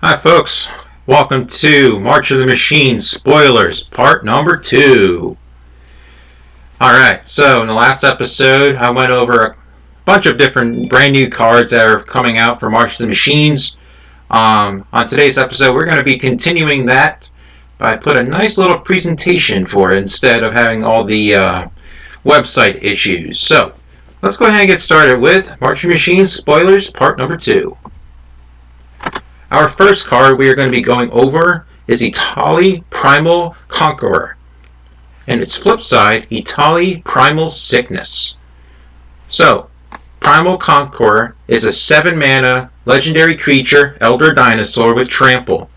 Hi folks, welcome to March of the Machines Spoilers, part number 2. Alright, so in the last episode I went over a bunch of different brand new cards that are coming out for March of the Machines. On today's episode we're going to be continuing that, but I put a nice little presentation for it instead of having all the website issues. So, let's go ahead and get started with March of the Machines Spoilers, part number 2. Our first card we are going to be going over is Etali Primal Conqueror. And its flip side, Etali Primal Sickness. So, Primal Conqueror is a 7-mana legendary creature, Elder Dinosaur with Trample.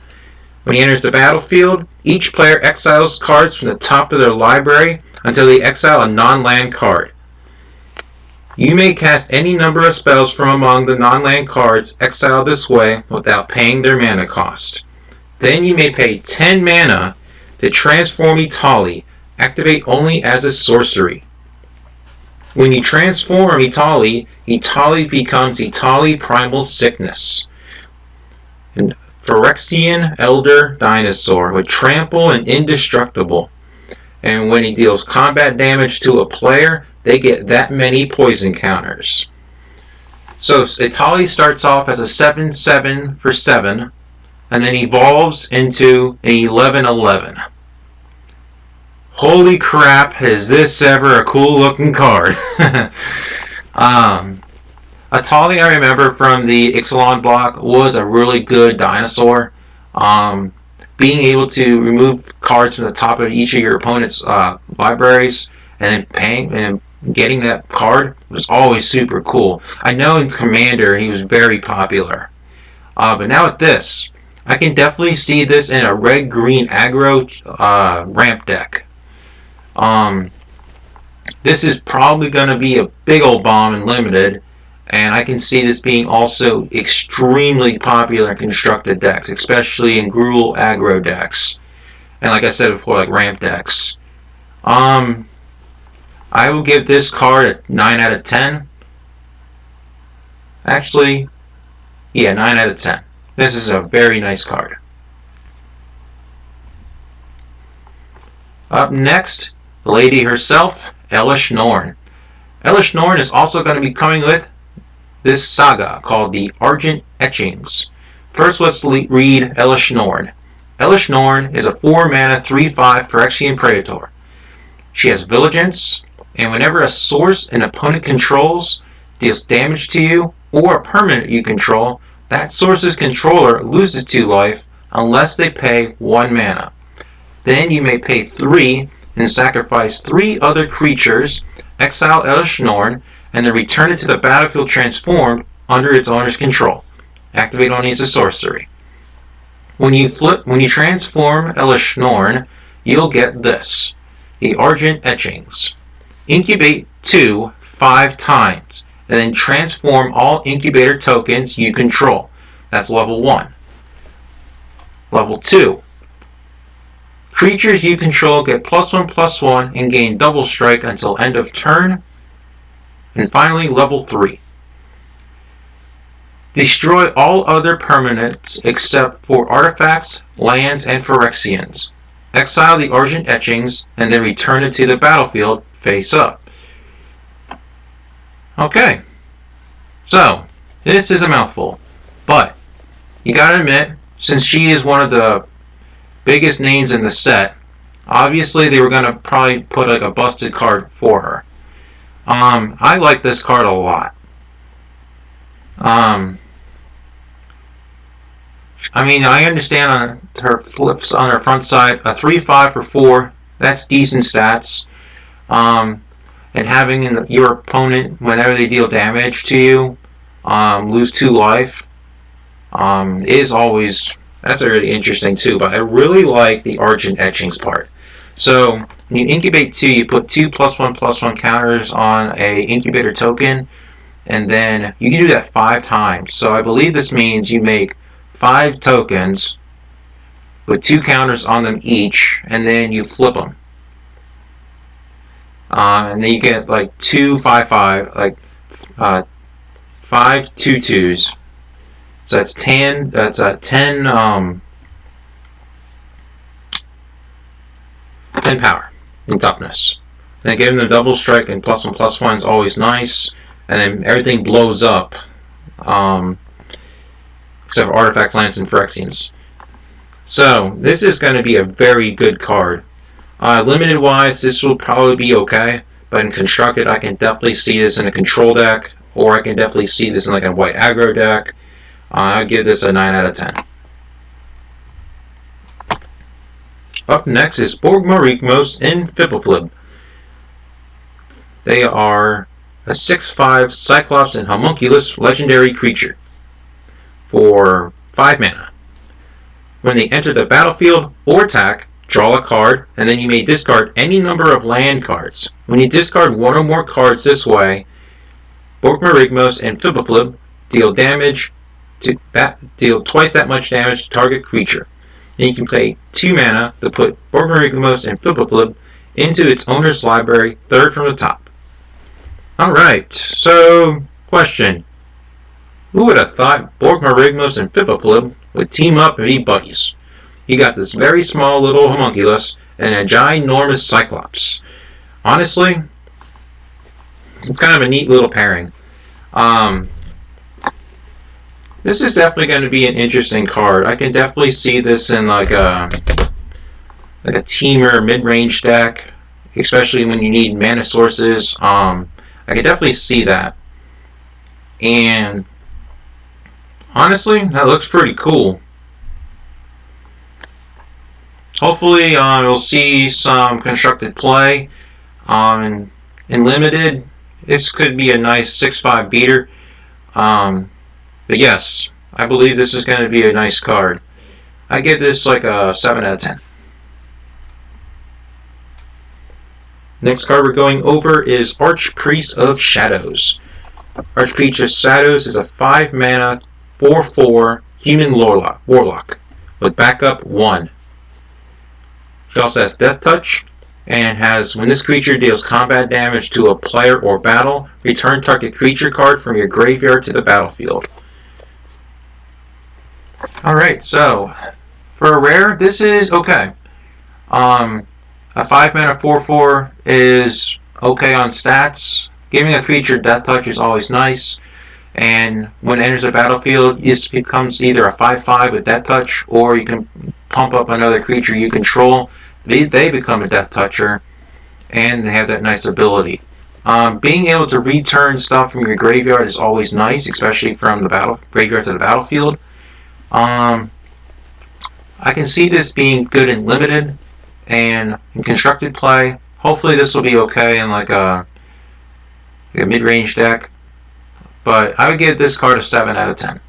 When he enters the battlefield, each player exiles cards from the top of their library until they exile a non-land card. You may cast any number of spells from among the non-land cards exiled this way without paying their mana cost. Then you may pay 10 mana to transform Etali, activate only as a sorcery. When you transform Etali, Etali becomes Etali Primal Sickness, an Phyrexian Elder Dinosaur with Trample and Indestructible. And when he deals combat damage to a player, they get that many poison counters. So Etali starts off as a 7/7 for 7, and then evolves into an 11/11. Holy crap, is this ever a cool looking card. Etali, I remember from the Ixalan block, was a really good dinosaur. Being able to remove cards from the top of each of your opponent's libraries and then paying and getting that card was always super cool. I know in Commander he was very popular. But now with this, I can definitely see this in a red-green aggro ramp deck. This is probably going to be a big old bomb in Limited, and I can see this being also extremely popular in constructed decks, especially in Gruul aggro decks. And like I said before, like ramp decks. I will give this card a 9 out of 10. Actually, yeah, 9 out of 10. This is a very nice card. Up next, the lady herself, Elesh Norn. Elesh Norn is also going to be coming with this saga called the Argent Etchings. First, let's read Elesh Norn. Elesh Norn is a 4-mana 3/5 Phyrexian Praetor. She has Vigilance, and whenever a source an opponent controls deals damage to you or a permanent you control, that source's controller loses 2 life unless they pay 1 mana. Then you may pay 3 and sacrifice 3 other creatures, exile Elesh Norn, and then return it to the battlefield transformed under its owner's control. Activate only as a sorcery. When you transform Elesh Norn, you'll get this, the Argent Etchings. Incubate 2 5 times, and then transform all incubator tokens you control. That's level 1. Level 2. Creatures you control get +1/+1 and gain double strike until end of turn. And finally, level 3. Destroy all other permanents except for artifacts, lands, and Phyrexians. Exile the Argent Etchings and then return it to the battlefield face up. Okay. So, this is a mouthful. But, you gotta admit, since she is one of the biggest names in the set, obviously they were gonna probably put like a busted card for her. I like this card a lot. I mean, I understand on her flips on her front side, a 3/5 for 4, that's decent stats. And having your opponent, whenever they deal damage to you, lose 2 life, is always, that's really interesting too. But I really like the Argent Etchings part. So when you incubate 2, you put 2 +1/+1 counters on a incubator token, and then you can do that 5 times. So I believe this means you make 5 tokens with 2 counters on them each, and then you flip them. And then you get like 2 5/5, like 5 2/2s. So that's 10. That's 10. 10 power and toughness. Then giving them double strike and +1/+1 is always nice. And then everything blows up, except for artifacts, lands, and Phyrexians. So this is going to be a very good card. Limited wise, this will probably be okay. But in constructed, I can definitely see this in a control deck, or I can definitely see this in like a white aggro deck. I'll give this a 9 out of 10. Up next is Borg Marikmos and Fibbleflib. They are a 6/5 Cyclops and Homunculus legendary creature for 5 mana. When they enter the battlefield or attack, draw a card, and then you may discard any number of land cards. When you discard one or more cards this way, Borg Marikmos and Fibbleflib deal twice that much damage to target creature. And you can pay 2 mana to put Borg Marikmos and Fibbleflib into its owner's library, third from the top. Alright, so question. Who would have thought Borg Marikmos and Fibbleflib would team up and be buddies? You got this very small little homunculus and a ginormous Cyclops. Honestly, it's kind of a neat little pairing. This is definitely going to be an interesting card. I can definitely see this in like a teamer mid-range deck, especially when you need mana sources. I can definitely see that. And honestly, that looks pretty cool. Hopefully, we'll see some constructed play. In limited, this could be a nice 6/5 beater. But yes, I believe this is going to be a nice card. I give this like a 7 out of 10. Next card we're going over is Archpriest of Shadows. Archpriest of Shadows is a 5 mana 4/4 human warlock with backup 1. She also has Death Touch and has, when this creature deals combat damage to a player or battle, return target creature card from your graveyard to the battlefield. Alright, so for a rare, this is okay. A 5 mana 4/4 is okay on stats. Giving a creature Death Touch is always nice. And when it enters the battlefield, it becomes either a 5/5 with Death Touch, or you can pump up another creature you control. They become a Death Toucher, and they have that nice ability. Being able to return stuff from your graveyard is always nice, especially from the graveyard to the battlefield. I can see this being good in limited and in constructed play. Hopefully this will be okay in like a mid-range deck. But I would give this card a 7 out of 10.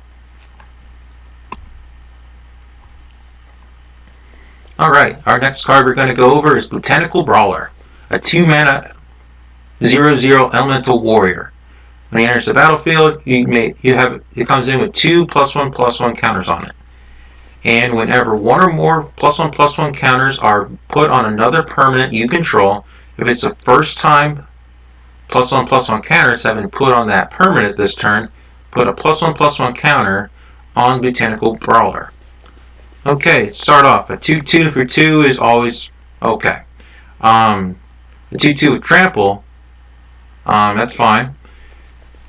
Alright, our next card we're going to go over is Botanical Brawler. A 2 mana 0/0 elemental warrior. When he enters the battlefield, it comes in with 2 +1/+1 counters on it. And whenever one or more +1/+1 counters are put on another permanent you control, if it's the first time +1/+1 counters have been put on that permanent this turn, put a +1/+1 counter on Botanical Brawler. Okay, start off. A 2/2 for 2 is always okay. A 2/2 with trample, that's fine.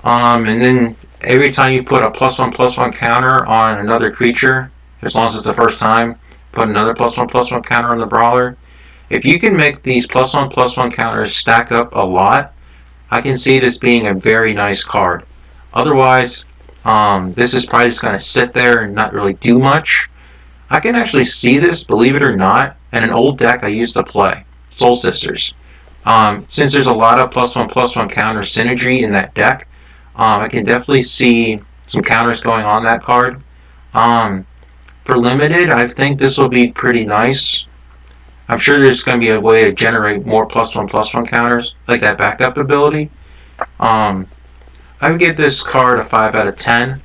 And then every time you put a +1/+1 counter on another creature, as long as it's the first time, put another +1/+1 counter on the Brawler. If you can make these +1/+1 counters stack up a lot, I can see this being a very nice card. Otherwise, this is probably just going to sit there and not really do much. I can actually see this, believe it or not, in an old deck I used to play, Soul Sisters. Since there's a lot of +1/+1 counter synergy in that deck, I can definitely see some counters going on that card. For limited, I think this will be pretty nice. I'm sure there's going to be a way to generate more +1/+1 counters, like that backup ability. I would give this card a 5 out of 10.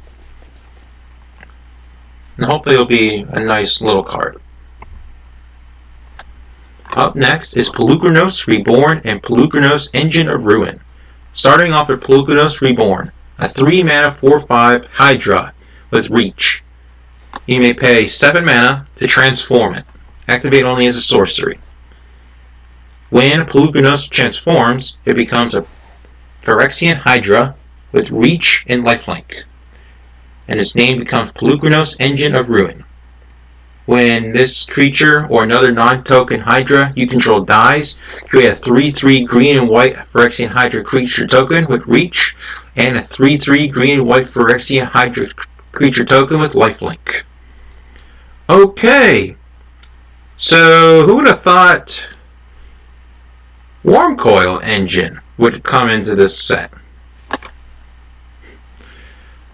And hopefully it'll be a nice little card. Up next is Polukranos Reborn and Polukranos Engine of Ruin. Starting off with Polukranos Reborn, a 3 mana 4/5 Hydra with Reach. You may pay 7 mana to transform it. Activate only as a sorcery. When Polukranos transforms, it becomes a Phyrexian Hydra with Reach and Lifelink, and its name becomes Polukranos, Engine of Ruin. When this creature or another non-token Hydra you control dies, create a 3/3 green and white Phyrexian Hydra creature token with Reach, and a 3/3 green and white Phyrexian Hydra creature token with Lifelink. Okay, so who would have thought Wurmcoil Engine would come into this set?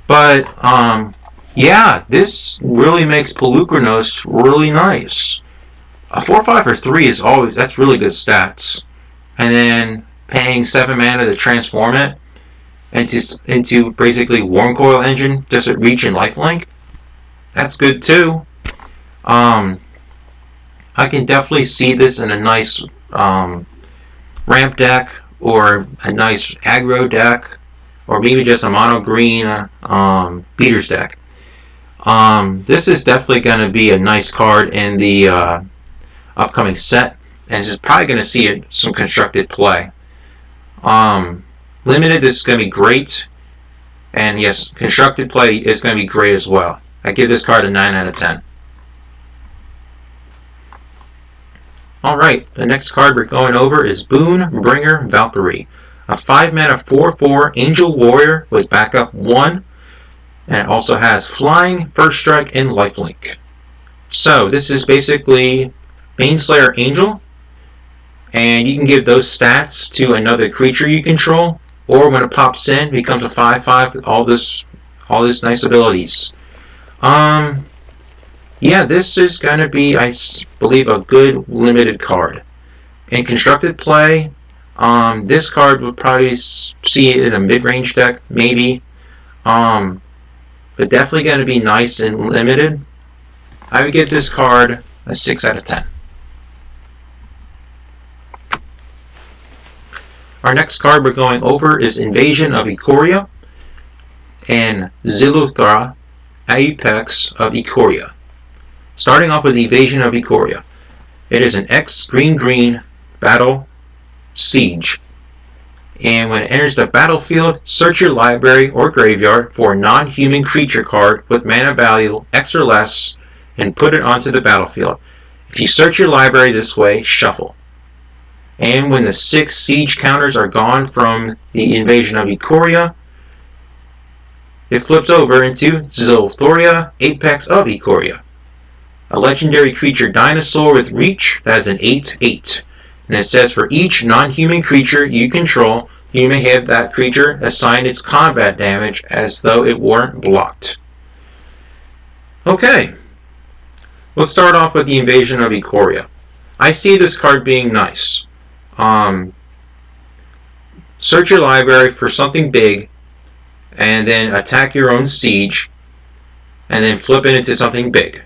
But, yeah, this really makes Polukranos really nice. A 4/5 for 3 is always, that's really good stats. And then paying 7 mana to transform it into basically Wurmcoil Engine, just at Reach and Lifelink, that's good too. I can definitely see this in a nice ramp deck, or a nice aggro deck, or maybe just a mono green beaters deck. This is definitely going to be a nice card in the upcoming set, and it's probably going to see some constructed play. Limited, this is going to be great, and yes, constructed play is going to be great as well. I give this card a 9 out of 10. Alright, the next card we're going over is Boonbringer Valkyrie. A 5 mana 4/4 Angel Warrior with backup 1. And it also has Flying, First Strike, and Lifelink. So this is basically Baneslayer Angel. And you can give those stats to another creature you control. Or when it pops in, it becomes a 5/5 with all this nice abilities. Yeah, this is going to be, I believe, a good limited card. In constructed play, this card would probably see it in a mid-range deck, maybe. But definitely going to be nice and limited. I would give this card a 6 out of 10. Our next card we're going over is Invasion of Ikoria and Ziluthra, Apex of Ikoria. Starting off with Invasion of Ikoria. It is an X green battle siege. And when it enters the battlefield, search your library or graveyard for a non-human creature card with mana value X or less and put it onto the battlefield. If you search your library this way, shuffle. And when the 6 siege counters are gone from the Invasion of Ikoria, it flips over into Ziluthra, Apex of Ikoria. A legendary creature dinosaur with Reach that is an 8/8. And it says for each non-human creature you control, you may have that creature assign its combat damage as though it weren't blocked. Okay, let's start off with the Invasion of Ikoria. I see this card being nice. Search your library for something big, and then attack your own siege, and then flip it into something big.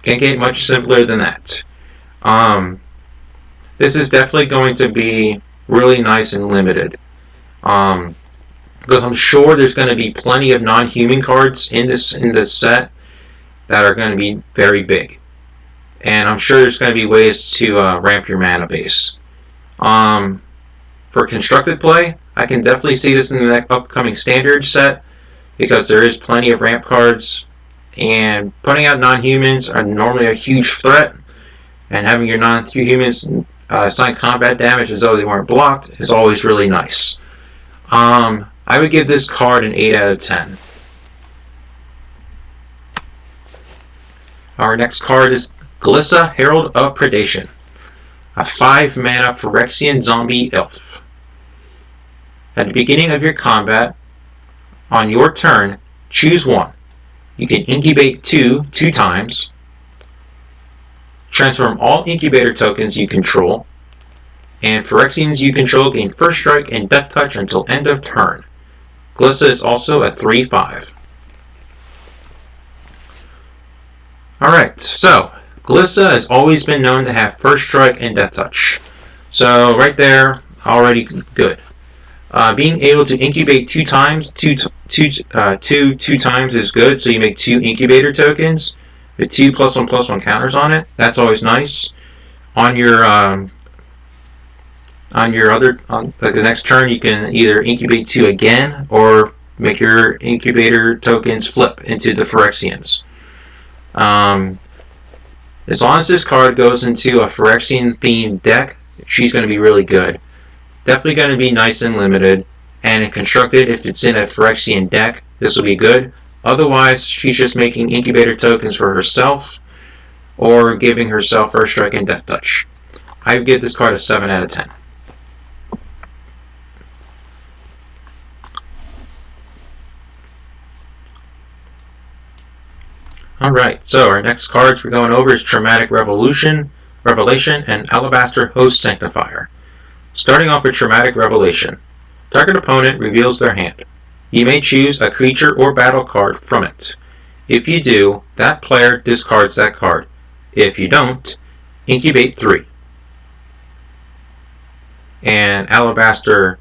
Can't get much simpler than that. This is definitely going to be really nice and limited. Because I'm sure there's going to be plenty of non-human cards in this set that are going to be very big. And I'm sure there's going to be ways to ramp your mana base. For constructed play, I can definitely see this in the upcoming standard set, because there is plenty of ramp cards. And putting out non-humans are normally a huge threat, and having your non-humans assign combat damage as though they weren't blocked is always really nice. I would give this card an 8 out of 10. Our next card is Glissa, Herald of Predation. A 5 mana Phyrexian zombie elf. At the beginning of your combat, on your turn, choose one. You can incubate 2 times. Transform all incubator tokens you control. And Phyrexians you control gain First Strike and Death Touch until end of turn. Glissa is also a 3/5. Alright, so Glissa has always been known to have First Strike and Death Touch. So right there, already good. Being able to incubate 2 times, two times is good. So you make 2 incubator tokens with 2 +1/+1 counters on it. That's always nice. On the next turn, you can either incubate 2 again or make your incubator tokens flip into the Phyrexians. As long as this card goes into a Phyrexian themed deck, she's going to be really good. Definitely going to be nice and limited. And constructed, if it's in a Phyrexian deck, this will be good. Otherwise, she's just making incubator tokens for herself or giving herself First Strike and Death Touch. I would give this card a 7 out of 10. Alright, so our next cards we're going over is Traumatic Revelation, and Alabaster Host Sanctifier. Starting off with Traumatic Revelation. Target opponent reveals their hand. You may choose a creature or battle card from it. If you do, that player discards that card. If you don't, incubate 3. And Alabaster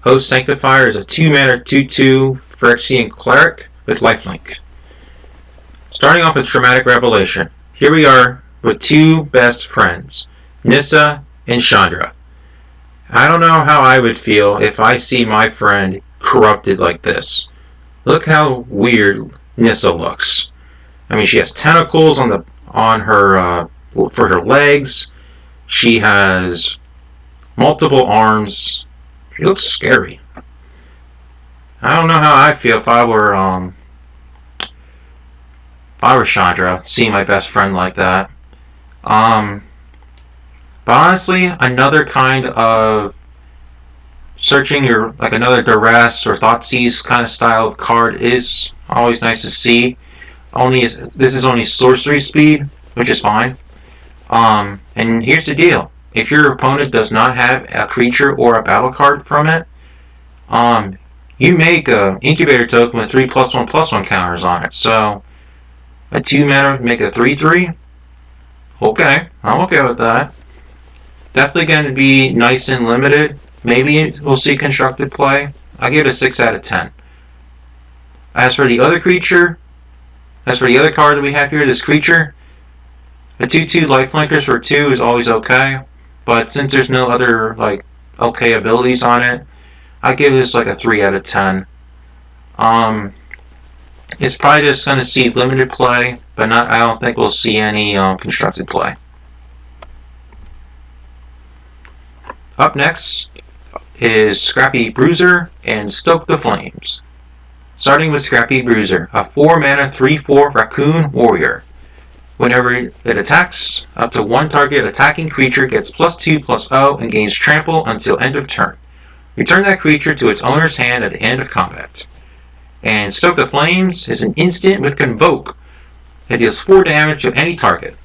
Host Sanctifier is a 2-mana 2/2 Phyrexian Cleric with lifelink. Starting off with Traumatic Revelation, here we are with 2 best friends, Nissa and Chandra. I don't know how I would feel if I see my friend corrupted like this. Look how weird Nissa looks. I mean, she has tentacles on her for her legs. She has multiple arms. She looks scary. I don't know how I'd feel if I were Chandra, seeing my best friend like that. But honestly, another kind of searching your, like another Duress or Thoughtseize kind of style of card is always nice to see. This is only sorcery speed, which is fine. And here's the deal. If your opponent does not have a creature or a battle card from it, you make a incubator token with 3 +1/+1 counters on it. So a 2-mana make a 3/3. Okay, I'm okay with that. Definitely going to be nice and limited. Maybe we'll see constructed play. I give it a 6 out of 10. As for the other card that we have here, this creature, a 2/2 lifelinkers for 2 is always okay. But since there's no other okay abilities on it, I give this like a 3 out of 10. It's probably just going to see limited play, but I don't think we'll see any constructed play. Up next is Scrappy Bruiser and Stoke the Flames. Starting with Scrappy Bruiser, a 4-mana 3/4 Raccoon Warrior. Whenever it attacks, up to 1 target attacking creature gets +2/+0 and gains trample until end of turn. Return that creature to its owner's hand at the end of combat. And Stoke the Flames is an instant with Convoke. It deals 4 damage to any target.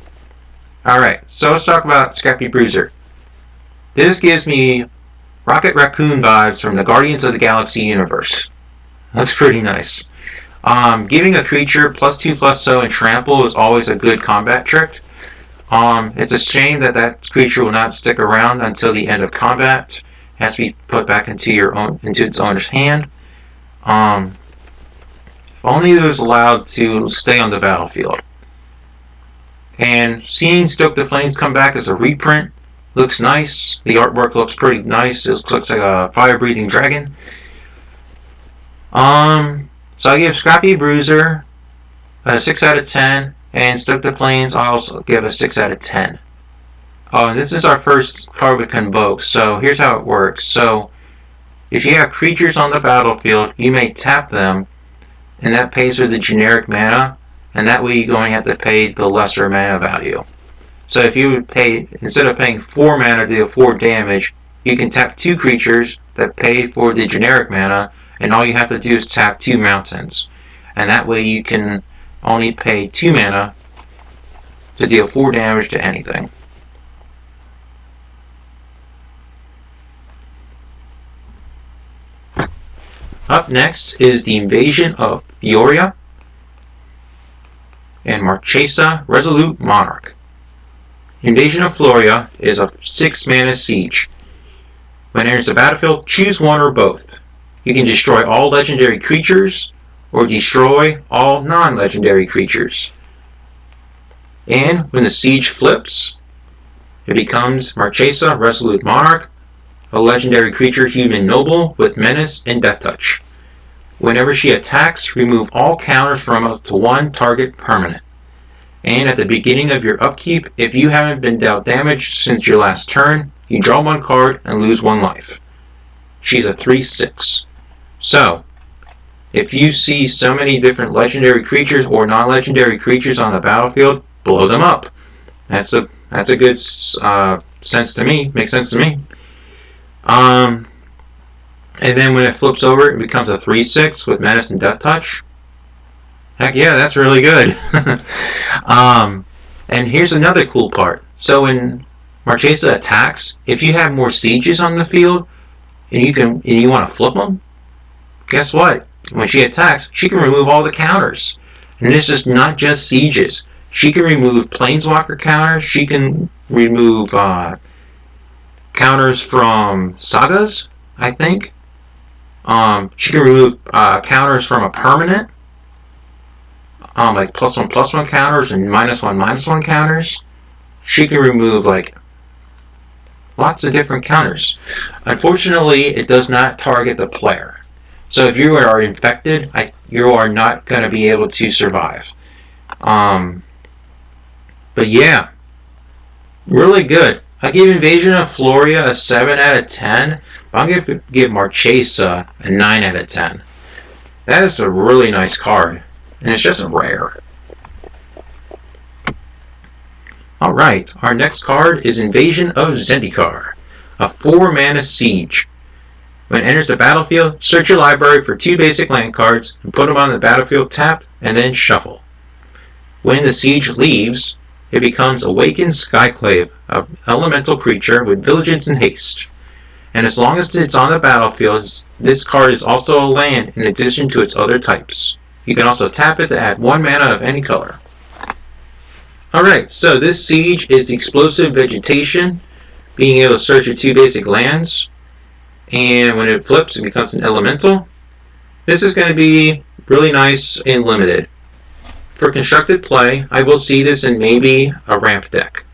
Alright, so let's talk about Scrappy Bruiser. This gives me Rocket Raccoon vibes from the Guardians of the Galaxy universe. Looks pretty nice. Giving a creature +2/+0 and trample is always a good combat trick. It's a shame that creature will not stick around until the end of combat. It has to be put back into its owner's hand. If only it was allowed to stay on the battlefield. And seeing Stoke the Flames come back as a reprint looks nice. The artwork looks pretty nice. It looks like a fire-breathing dragon. So I give Scrappy Bruiser a 6 out of 10, and Stoke the Flames I also give a 6 out of 10. This is our first card with Convoke, so here's how it works. So if you have creatures on the battlefield, you may tap them, and that pays for the generic mana, and that way you only have to pay the lesser mana value. So if you would pay, instead of paying 4 mana to deal 4 damage, you can tap 2 creatures that pay for the generic mana, and all you have to do is tap 2 mountains. And that way you can only pay 2 mana to deal 4 damage to anything. Up next is the Invasion of Fioria and Marchesa Resolute Monarch. Invasion of Fioria is a 6-mana siege. When it enters the battlefield, choose one or both. You can destroy all legendary creatures or destroy all non-legendary creatures. And when the siege flips, it becomes Marchesa, Resolute Monarch, a legendary creature human noble with menace and death touch. Whenever she attacks, remove all counters from up to one target permanent. And at the beginning of your upkeep, if you haven't been dealt damage since your last turn, you draw one card and lose one life. She's a 3/6. So, if you see so many different legendary creatures or non-legendary creatures on the battlefield, blow them up. That's a good sense to me. Makes sense to me. And then when it flips over, it becomes a 3/6 with menace and death touch. Heck yeah, that's really good. And here's another cool part. So when Marchesa attacks, if you have more sieges on the field and you want to flip them, guess what? When she attacks, she can remove all the counters. And this is not just sieges. She can remove planeswalker counters. She can remove counters from sagas, I think. She can remove counters from a permanent. Like +1/+1 counters and -1/-1 counters. She can remove like lots of different counters. Unfortunately, it does not target the player. So if you are infected, you are not going to be able to survive. But yeah, really good. I give Invasion of Floria a 7 out of 10, but I'm going to give Marchesa a 9 out of 10. That is a really nice card, and it's just a rare. Alright, our next card is Invasion of Zendikar, a 4-mana siege. When it enters the battlefield, search your library for 2 basic land cards and put them on the battlefield tapped, and then shuffle. When the siege leaves, it becomes Awakened Skyclave, an elemental creature with Vigilance and Haste. And as long as it's on the battlefield, this card is also a land in addition to its other types. You can also tap it to add 1 mana of any color. Alright, so this siege is Explosive Vegetation, being able to search your 2 basic lands. And when it flips, it becomes an elemental. This is going to be really nice and limited. For constructed play, I will see this in maybe a ramp deck.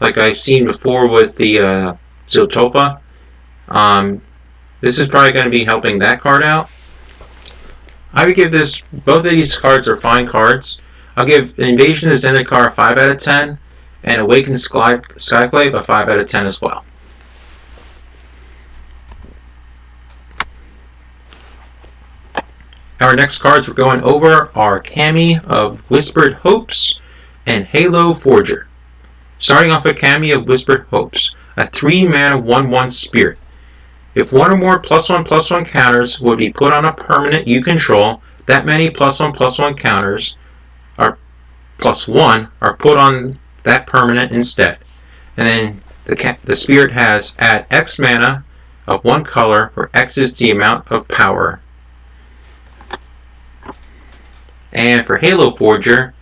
Like I've seen before with the Ziltofa. This is probably going to be helping that card out. I would give this, both of these cards are fine cards. I'll give Invasion of Zendikar a 5 out of 10, and Awakened Skyclave a 5 out of 10 as well. Our next cards we're going over are Kami of Whispered Hopes and Halo Forger. Starting off with Kami of Whispered Hopes, a 3-mana 1/1 spirit. If 1 or more +1/+1 counters would be put on a permanent you control, that many +1/+1 counters are +1 are put on that permanent instead. And then the spirit has add X mana of 1 color, where X is the amount of power. And for Halo Forger,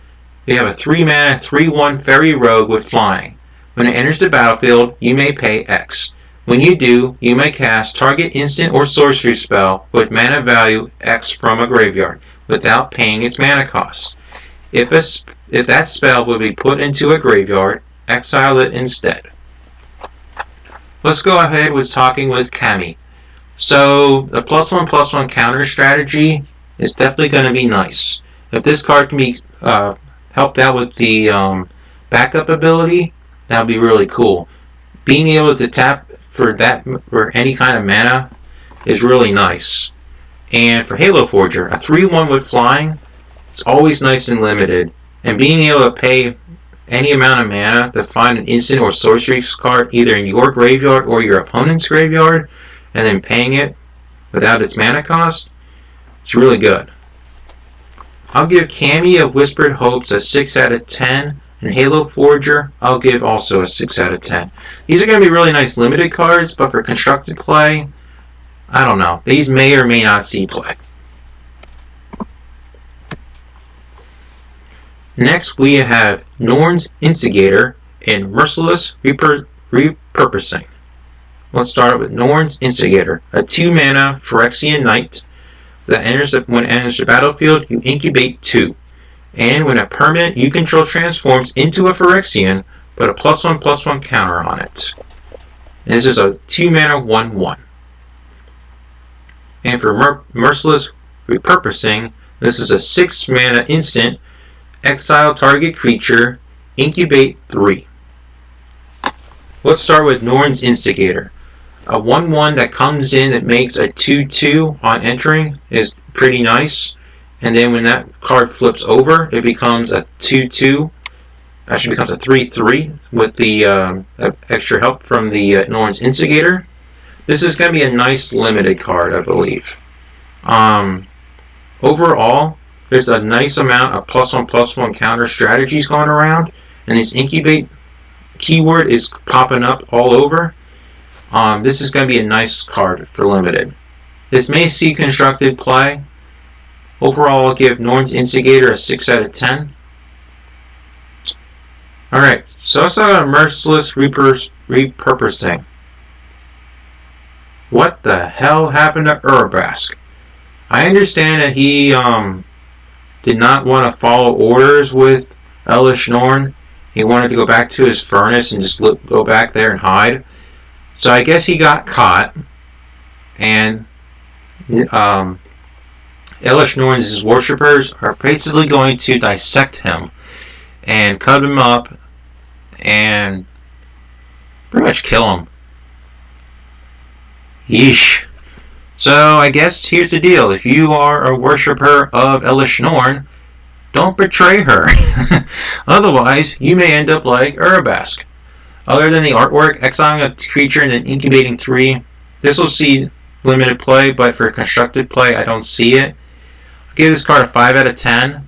we have a 3-mana 3/1 Fairy Rogue with flying. When it enters the battlefield, you may pay X. When you do, you may cast target instant or sorcery spell with mana value X from a graveyard without paying its mana cost. If that spell will be put into a graveyard, exile it instead. Let's go ahead with talking with Kami. So the +1/+1 counter strategy is definitely going to be nice. If this card can be helped out with the backup ability, that would be really cool. Being able to tap for any kind of mana is really nice. And for Halo Forger, a 3/1 with flying, it's always nice and limited. And being able to pay any amount of mana to find an instant or sorcery card either in your graveyard or your opponent's graveyard, and then paying it without its mana cost, it's really good. I'll give Kami of Whispered Hopes a 6 out of 10, and Halo Forger I'll give also a 6 out of 10. These are going to be really nice limited cards, but for constructed play, I don't know. These may or may not see play. Next we have Norn's Instigator and Merciless Repurposing. Let's start with Norn's Instigator, a 2-mana Phyrexian Knight that when it enters the battlefield, you incubate 2. And when a permanent you control transforms into a Phyrexian, put a +1/+1 counter on it. And this is a 2-mana 1/1. And for Merciless Repurposing, this is a 6-mana instant, exile target creature, incubate 3. Let's start with Norn's Instigator. A 1/1 that comes in that makes a 2/2 on entering is pretty nice. And then when that card flips over, it becomes a 2/2. Actually becomes a 3/3 with the extra help from the Norn's Instigator. This is going to be a nice limited card, I believe. Overall, there's a nice amount of +1/+1 counter strategies going around. And this incubate keyword is popping up all over. This is going to be a nice card for limited. This may see constructed play. Overall, I'll give Norn's Instigator a 6 out of 10. Alright, so let's talk about Merciless Repurposing. What the hell happened to Urabrask? I understand that he did not want to follow orders with Elesh Norn. He wanted to go back to his furnace and just go back there and hide. So I guess he got caught, and Elesh Norn's worshippers are basically going to dissect him and cut him up and pretty much kill him. Yeesh. So I guess here's the deal. If you are a worshipper of Elesh Norn, don't betray her. Otherwise, you may end up like Urabrask. Other than the artwork, exiling a creature and then incubating 3, this will see limited play, but for constructed play, I don't see it. I'll give this card a 5 out of 10,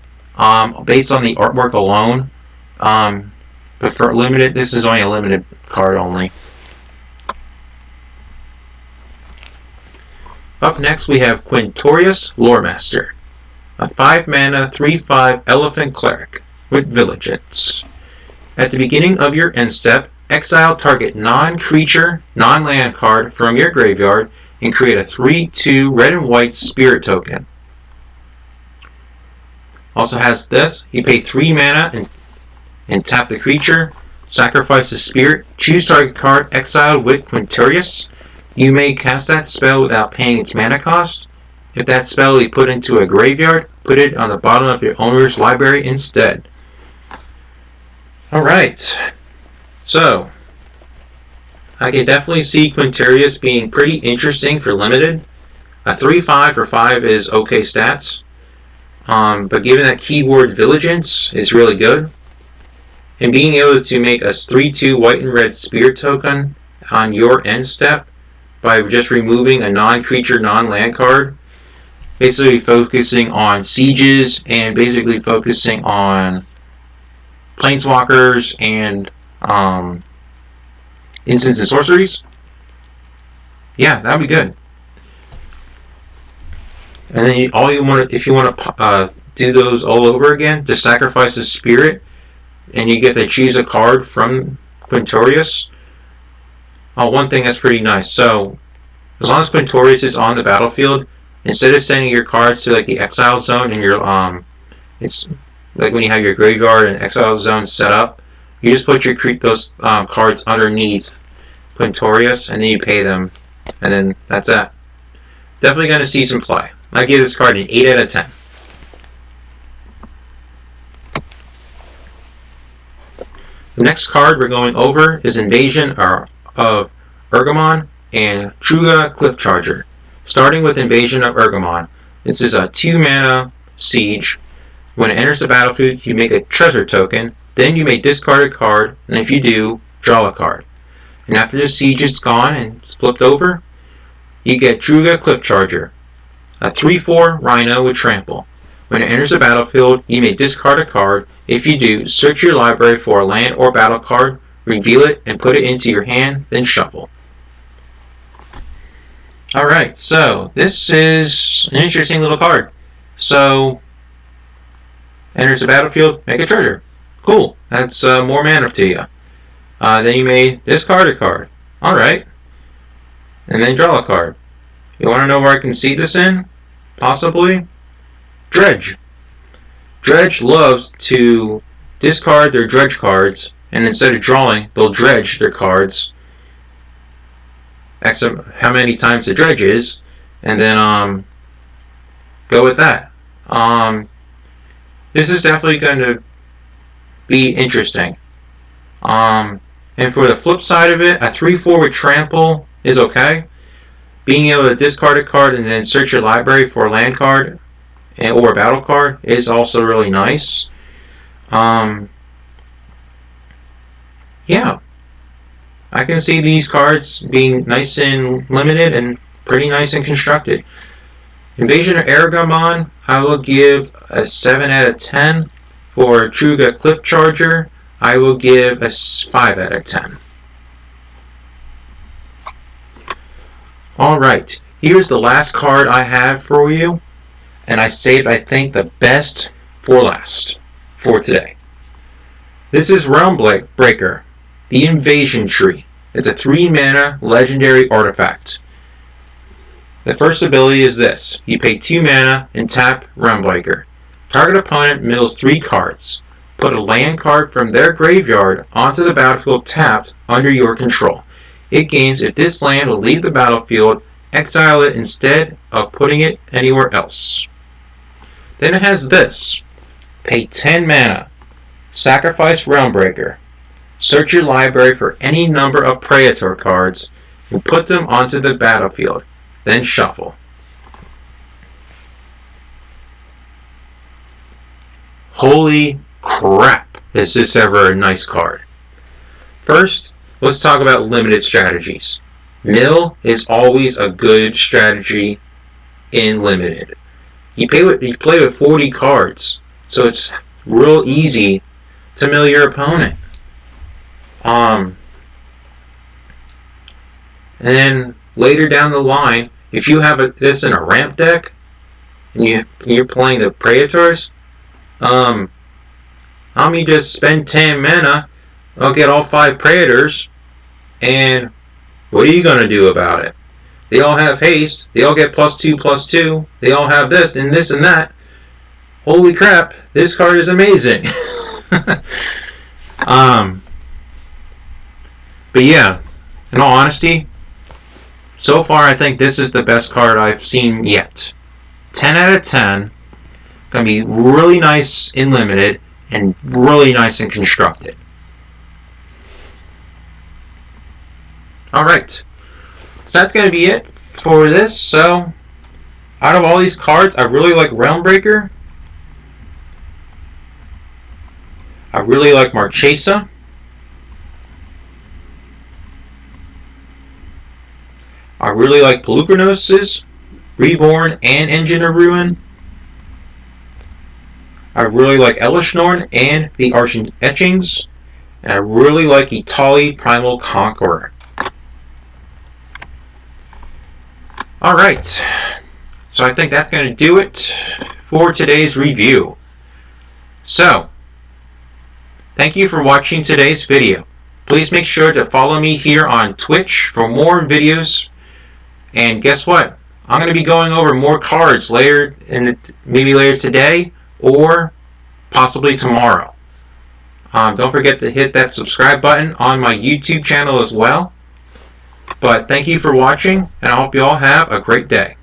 based on the artwork alone. But for limited, this is only a limited card only. Up next, we have Quintorius Loremaster, a 5-mana 3/5 Elephant Cleric with Vigilance. At the beginning of your end step, exile target non-creature, non-land card from your graveyard and create a 3/2 red and white spirit token. Also has this, you pay 3 mana and tap the creature, sacrifice the spirit, choose target card exiled with Quintorius. You may cast that spell without paying its mana cost. If that spell is put into a graveyard, put it on the bottom of your owner's library instead. Alright, so I can definitely see Quintorius being pretty interesting for limited. A 3/5 for 5 is okay stats, but given that keyword Vigilance is really good, and being able to make a 3/2 white and red spirit token on your end step by just removing a non-creature, non-land card, basically focusing on sieges and basically focusing on planeswalkers and instants and sorceries. Yeah, that would be good. And then if you want to do those all over again, just sacrifice a spirit, and you get to choose a card from Quintorius. One thing that's pretty nice. So, as long as Quintorius is on the battlefield, instead of sending your cards to like the exile zone and your it's like when you have your graveyard and exile zone set up, you just put those cards underneath Quintorius, and then you pay them, and then that's it. Definitely going to see some play. I give this card an 8 out of 10. The next card we're going over is Invasion of Urgamon and Truga Cliffcharger. Starting with Invasion of Urgamon, this is a 2-mana siege. When it enters the battlefield, you make a treasure token, then you may discard a card, and if you do, draw a card. And after the siege is gone and it's flipped over, you get Truga Cliffcharger, a 3/4 Rhino with Trample. When it enters the battlefield, you may discard a card. If you do, search your library for a land or battle card, reveal it, and put it into your hand, then shuffle. Alright, so this is an interesting little card. So, enters the battlefield, make a treasure. Cool, that's more mana to you. Then you may discard a card. Alright. and then draw a card. You want to know where I can see this in? Possibly? Dredge. Dredge loves to discard their dredge cards, and instead of drawing, they'll dredge their cards. X how many times the dredge is, and then go with that. This is definitely going to be interesting. And for the flip side of it, a 3/4 with trample is okay. Being able to discard a card and then search your library for a land card or a battle card is also really nice. Yeah. I can see these cards being nice and limited and pretty nice and constructed. Invasion of Aragamon, I will give a 7 out of 10. For Truga Cliff Charger, I will give a 5 out of 10. Alright, here's the last card I have for you. And I saved, I think, the best for last for today. This is Realm Breaker, the Invasion Tree. It's a 3-mana legendary artifact. The first ability is this. You pay 2 mana and tap Realm Breaker. Target opponent mills 3 cards. Put a land card from their graveyard onto the battlefield tapped under your control. It gains if this land will leave the battlefield, exile it instead of putting it anywhere else. Then it has this. Pay 10 mana. Sacrifice Realm Breaker. Search your library for any number of Praetor cards and put them onto the battlefield. Then shuffle. Holy crap, is this ever a nice card. First, let's talk about limited strategies. Mill is always a good strategy in limited. You play with 40 cards, so it's real easy to mill your opponent. And then later down the line, if you have this in a ramp deck and you're playing the Praetors, you just spend 10 mana, I'll get all 5 Praetors, and what are you going to do about it? They all have haste, they all get +2/+2, they all have this and this and that. Holy crap, this card is amazing. But yeah, in all honesty, so far I think this is the best card I've seen yet. 10 out of 10. Gonna be really nice in limited and really nice and constructed. Alright, so that's gonna be it for this. So out of all these cards, I really like Realm Breaker. I really like Marchesa. I really like Polukranos, Reborn, and Engine of Ruin. I really like Elishnorn and the Archon Etchings. And I really like Etali Primal Conqueror. Alright, so I think that's going to do it for today's review. So, thank you for watching today's video. Please make sure to follow me here on Twitch for more videos. And guess what? I'm going to be going over more cards later, maybe later today or possibly tomorrow. Don't forget to hit that subscribe button on my YouTube channel as well. But thank you for watching, and I hope you all have a great day.